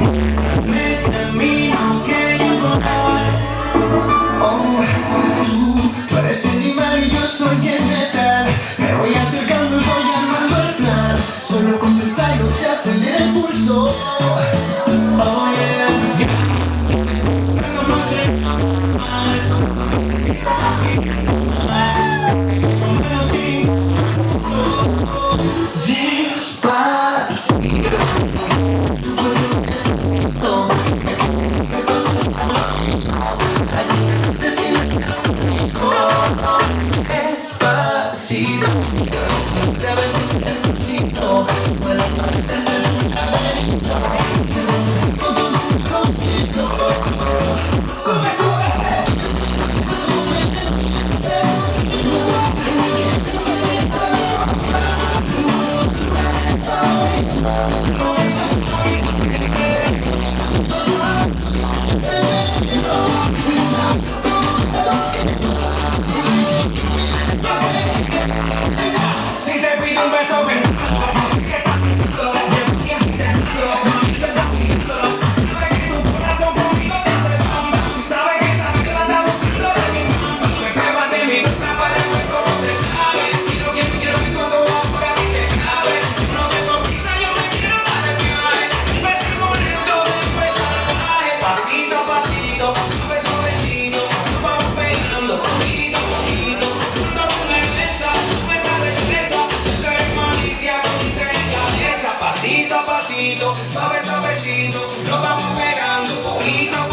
Muéstrame el camino que yo voy. Oh, tú eres el imán y yo soy el metal. Me voy acercando y voy armando el plan. Solo con pensarlo se acelera el pulso. Oh yeah. Despacito, despacito, a veces despacito, puedo parecerse un laberinto. Sube, sube. Si te pido un beso, ven. Pasito a pasito, sube suavecito, nos vamos pegando poquito a poquito. Junto con firmeza, regresa, tú eres malicia con delicadeza. Pasito a pasito, suave suavecito, nos vamos pegando poquito a